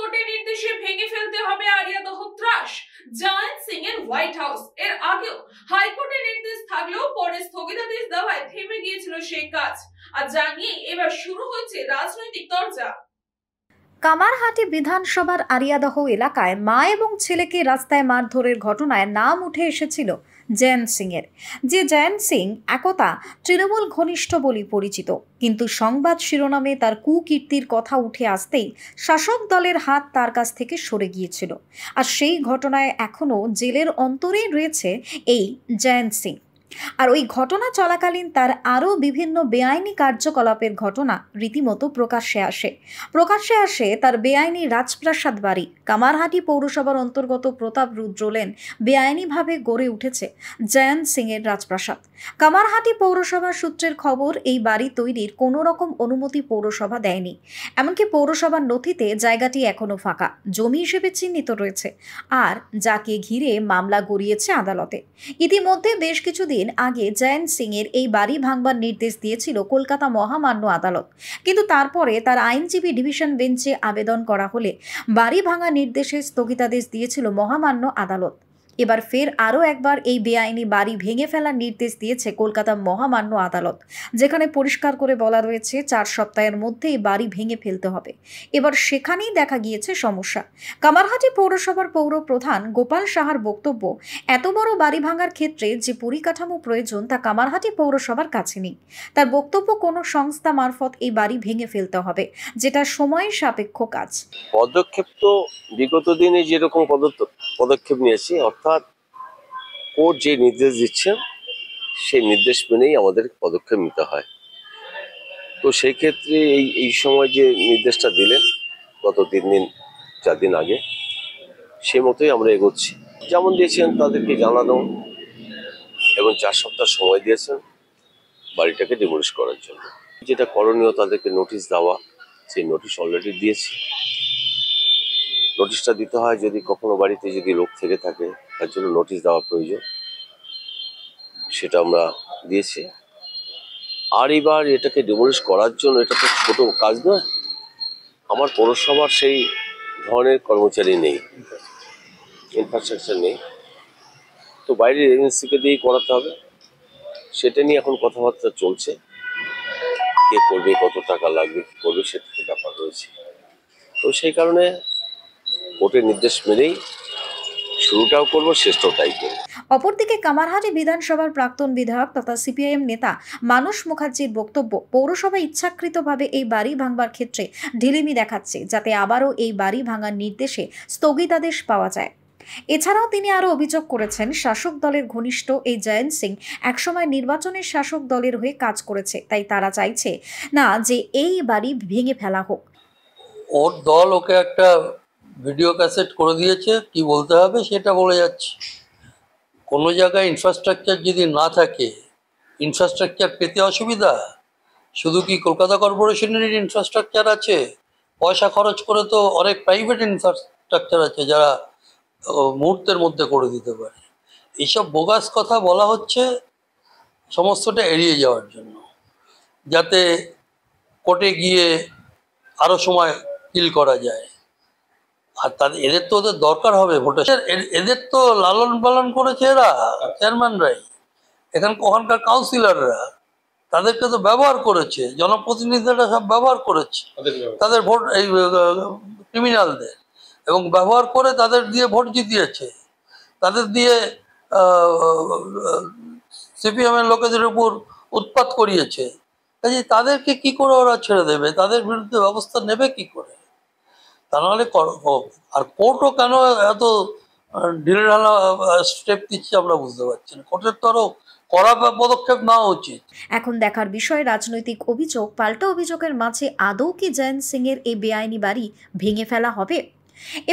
হাইকোর্টের নির্দেশে ভেঙে ফেলতে হবে আরিয়াদহ ত্রাস, জায়েন্ট সিং এর হোয়াইট হাউস। এর আগেও হাইকোর্টের নির্দেশ থাকলেও পরে স্থগিতাদেশ দেওয়ায় থেমে গিয়েছিল সেই কাজ। আর জানিয়ে এবার শুরু হয়েছে রাজনৈতিক চর্চা। কামারহাটি বিধানসভার আরিয়াদহ এলাকায় মা এবং ছেলেকে রাস্তায় মারধরের ঘটনায় নাম উঠে এসেছিল জয়ন্ত সিংয়ের। যে জয়ন্ত সিং একদা তৃণমূল ঘনিষ্ঠ বলে পরিচিত, কিন্তু সংবাদ শিরোনামে তার কুকীর্তির কথা উঠে আসতেই শাসক দলের হাত তার কাছ থেকে সরে গিয়েছিল। আর সেই ঘটনায় এখনও জেলের অন্তরেই রয়েছে এই জয়ন্ত সিং। আর ওই ঘটনা চলাকালীন তার আরও বিভিন্ন বেআইনি কার্যকলাপের ঘটনা রীতিমতো প্রকাশ্যে আসে তার বেআইনি রাজপ্রাসাদ বাড়ি। কামারহাটি পৌরসভার অন্তর্গত প্রতাপ রুদ্র লেন বেআইনিভাবে গড়ে উঠেছে জয়ন্ত সিংয়ের রাজপ্রাসাদ। কামারহাটি পৌরসভার সূত্রের খবর, এই বাড়ি তৈরির কোনো রকম অনুমতি পৌরসভা দেয়নি। এমনকি পৌরসভার নথিতে জায়গাটি এখনও ফাঁকা জমি হিসেবে চিহ্নিত রয়েছে, আর যাকে ঘিরে মামলা গড়িয়েছে আদালতে। ইতিমধ্যে বেশ কিছুদিন আগে জয়ন্ত সিংয়ের এই বাড়ি ভাঙবার নির্দেশ দিয়েছিল কলকাতা মহামান্য আদালত, কিন্তু তারপরে তার আইনজীবী ডিভিশন বেঞ্চে আবেদন করা হলে বাড়ি ভাঙা নির্দেশে স্থগিতাদেশ দিয়েছিল মহামান্য আদালত। এবার ফের আরও একবার এই বেআইনি বাড়ি ভেঙে ফেলার নির্দেশ দিয়েছে কলকাতা মহামান্য আদালত, যেখানে পরিষ্কার করে বলা রয়েছে 4 সপ্তাহের মধ্যে এই বাড়ি ভেঙে ফেলতে হবে। এবার সেখানেই দেখা গিয়েছে সমস্যা। কামারহাটি পৌরসভার পৌর প্রধান গোপাল সাহার বক্তব্য, এত বড় বাড়ি ভাঙার ক্ষেত্রে যে পরিকাঠামো প্রয়োজন তা কামারহাটি পৌরসভার কাছে নেই। তার বক্তব্য, কোনো সংস্থা মারফত এই বাড়ি ভেঙে ফেলতে হবে, যেটা সময় সাপেক্ষ কাজ। পদক্ষেপ তো বিগত দিনে যেরকম পদক্ষেপ নিয়েছি, অর্থাৎ কোর্ট যে নির্দেশ দিচ্ছেন সেই নির্দেশ মেনেই আমাদের পদক্ষেপ নিতে হয়। তো সেই ক্ষেত্রে এই সময় যে নির্দেশটা দিলেন গত 4 দিন আগে, সে মতোই আমরা এগোচ্ছি। যেমন দিয়েছেন তাদেরকে জানানো এবং 4 সপ্তাহ সময় দিয়েছেন বাড়িটাকে ডিমোলিশ করার জন্য। যেটা করণীয় তাদেরকে নোটিশ দেওয়া, সেই নোটিশ অলরেডি দিয়েছি। নোটিশটা দিতে হয় যদি কখনো বাড়িতে যদি লোক থেকে থাকে, তার জন্য নোটিশ দেওয়া প্রয়োজন, সেটা আমরা দিয়েছি। আর এবার এটাকে ডিমোলিশ করার জন্য, এটা তো ছোট কাজ নয়, আমার পৌরসভার সেই ধরনের কর্মচারী নেই, ইনফ্রাস্ট্রাকচার নেই, তো বাইরের এজেন্সিকে দিয়েই করাতে হবে। সেটা নিয়ে এখন কথাবার্তা চলছে, কে করবে, কত টাকা লাগবে, কি করবে, সেটা তো ব্যাপার রয়েছে। তো সেই কারণে কোর্টের নির্দেশ মেনেই শুরুটাও করবো, শেষটাও তাই করবো। অপরদিকে কামারহাটি বিধানসভার প্রাক্তন বিধায়ক তথা সিপিআইএম নেতা মানস মুখার্জির বক্তব্য, পৌরসভা ইচ্ছাকৃতভাবে এই বাড়ি ভাঙবার ক্ষেত্রে ঢিলেমি দেখাচ্ছে, যাতে আবারও এই বাড়ি ভাঙার নির্দেশে স্থগিতাদেশ পাওয়া যায়। এছাড়াও তিনি আরও অভিযোগ করেছেন, শাসক দলের ঘনিষ্ঠ এই জয়ন্ত সিং একসময় নির্বাচনের শাসক দলের হয়ে কাজ করেছে, তাই তারা চাইছে না যে এই বাড়ি ভেঙে ফেলা হোক। ওর দল ওকে একটা ভিডিও ক্যাসেট করে দিয়েছে, কি বলতে হবে সেটা বলে যাচ্ছে। কোনো জায়গায় ইনফ্রাস্ট্রাকচার যদি না থাকে, ইনফ্রাস্ট্রাকচার পেতে অসুবিধা? শুধু কি কলকাতা কর্পোরেশনের ইনফ্রাস্ট্রাকচার আছে? পয়সা খরচ করে তো অনেক প্রাইভেট ইনফ্রাস্ট্রাকচার আছে যারা মুহূর্তের মধ্যে করে দিতে পারে। এইসব বোগাস কথা বলা হচ্ছে সমস্তটা এড়িয়ে যাওয়ার জন্য, যাতে কোর্টে গিয়ে আরও সময় কিল করা যায়। আর তাদের এদের তো ওদের দরকার হবে ভোটার, এদের তো লালন পালন করেছে এরা চেয়ারম্যানরাই, ওখানকার কাউন্সিলররা তাদেরকে তো ব্যবহার করেছে, জনপ্রতিনিধিরা সব ব্যবহার করেছে তাদের ভোট, এই ক্রিমিনালদের, এবং ব্যবহার করে তাদের দিয়ে ভোট জিতিয়েছে, তাদের দিয়ে সিপিএমের লোকেদের উপর উৎপাত করিয়েছে। কাজে তাদেরকে কি করে ওরা ছেড়ে দেবে? তাদের বিরুদ্ধে ব্যবস্থা নেবে কি করে? তা নাহলে আর কোর্টও কেন এত ঢিলেঢালা স্টেপ দিচ্ছে আমরা বুঝতে পারছি না। কোর্টের তো আরও কড়া পদক্ষেপ নেওয়া উচিত। এখন দেখার বিষয়, রাজনৈতিক অভিযোগ পাল্টা অভিযোগের মাঝে আদৌ কি জয়ন্ত সিংয়ের এই বেআইনি বাড়ি ভেঙে ফেলা হবে?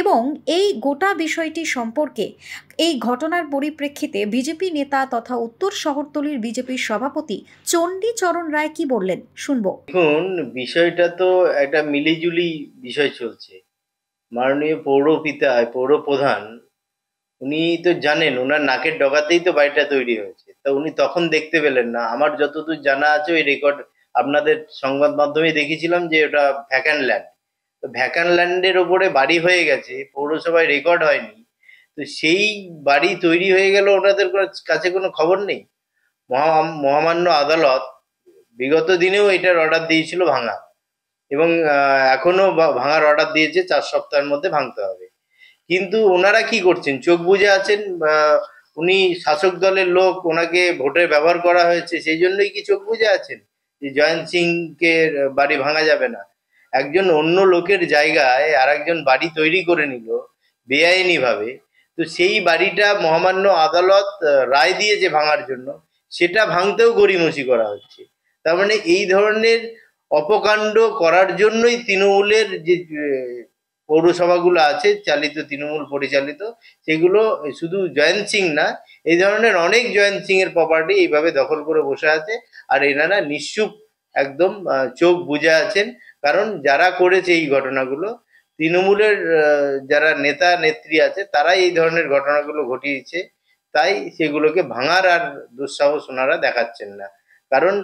এবং এই গোটা বিষয়টি সম্পর্কে এই ঘটনার পরিপ্রেক্ষিতে বিজেপি নেতা তথা উত্তর শহরতলির বিজেপির সভাপতি চণ্ডীচরণ রায় কি বললেন শুনবো। দেখুন, বিষয়টা তো একটা মিলিজুলি বিষয় চলছে। মাননীয় পৌর প্রধান উনি তো জানেন, ওনার নাকের ডগাতেই তো বাড়িটা তৈরি হয়েছে, তা উনি তখন দেখতে পেলেন না। আমার যতদূর জানা আছে ওই রেকর্ড আপনাদের সংবাদ মাধ্যমে দেখেছিলাম যে ওটা ভ্যাকান্ট ল্যান্ড, তো ভ্যাকান ল্যান্ডের ওপরে বাড়ি হয়ে গেছে, পৌরসভায় রেকর্ড হয়নি, তো সেই বাড়ি তৈরি হয়ে গেল, ওনাদের কাছে কোনো খবর নেই। মহামান্য আদালত বিগত দিনেও এটার অর্ডার দিয়েছিল ভাঙা, এবং এখনো ভাঙার অর্ডার দিয়েছে 4 সপ্তাহের মধ্যে ভাঙতে হবে। কিন্তু ওনারা কি করছেন, চোখ বুজে আছেন। উনি শাসক দলের লোক, ওনাকে ভোটে ব্যবহার করা হয়েছে, সেই জন্যই কি চোখ বুজে আছেন যে জয়ন্ত সিংকে বাড়ি ভাঙা যাবে না? একজন অন্য লোকের জায়গায় আর একজন বাড়ি তৈরি করে নিল বেআইনি ভাবে, তো সেই বাড়িটা মহামান্য আদালত রায় দিয়েছে ভাঙার জন্য, সেটা ভাঙতেও গড়িমসি করা হচ্ছে। তার মানে এই ধরনের অপকাণ্ড করার জন্যই তৃণমূলের যে পৌরসভাগুলো আছে চালিত, তৃণমূল পরিচালিত, সেগুলো শুধু জয়ন্ত সিং না, এই ধরনের অনেক জয়ন্ত সিং এর প্রপার্টি এইভাবে দখল করে বসে আছে। আর এনারা নিশ্চুপ একদম চোখ বুজে আছেন, কারণ যারা করেছে এই ঘটনাগুলো, তৃণমূলের যারা নেতা নেত্রী আছে, তারাই এই ধরনের ঘটনাগুলো ঘটিয়েছে। তাই সেগুলোকে ভাঙার আর দুঃসাহস ওনারা দেখাচ্ছেন না। কারণ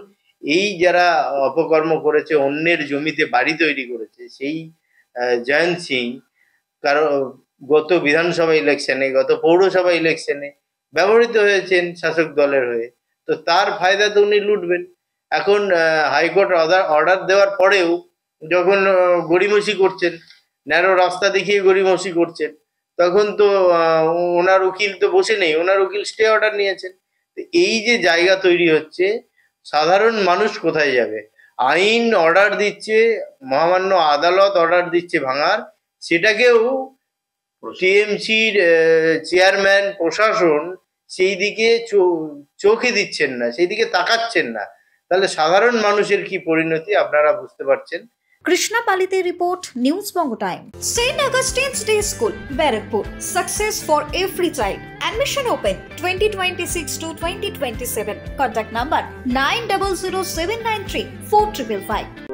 এই যারা অপকর্ম করেছে, অন্যের জমিতে বাড়ি তৈরি করেছে, সেই জয়ন্ত সিং গত বিধানসভা ইলেকশনে, গত পৌরসভা ইলেকশনে ব্যবহৃত হয়েছেন শাসক দলের হয়ে, তো তার ফায়দা তো উনি লুটবেন। এখন হাইকোর্ট অর্ডার দেওয়ার পরেও যখন গড়িমসি করছেন, ন্যারো রাস্তা দেখিয়ে গড়িমসি করছেন, তখন তো ওনার উকিল তো বসে নেই, ওনার উকিল স্টে অর্ডার নিয়েছেন। তো এই যে জায়গা তৈরি হচ্ছে, সাধারণ মানুষ কোথায় যাবে? আইন অর্ডার দিচ্ছে, মহামান্য আদালত অর্ডার দিচ্ছে ভাঙার, সেটাকেও টিএমসির চেয়ারম্যান, প্রশাসন সেই দিকে চোখে দিচ্ছেন না, সেই দিকে তাকাচ্ছেন না। তাহলে সাধারণ মানুষের কি পরিণতি আপনারা বুঝতে পারছেন। Krishna Palite report, News Bongo Time. St. Augustine's Day School, Barakpur. Success for every child. Admission open 2026 to 2027. Contact number 900793 4555.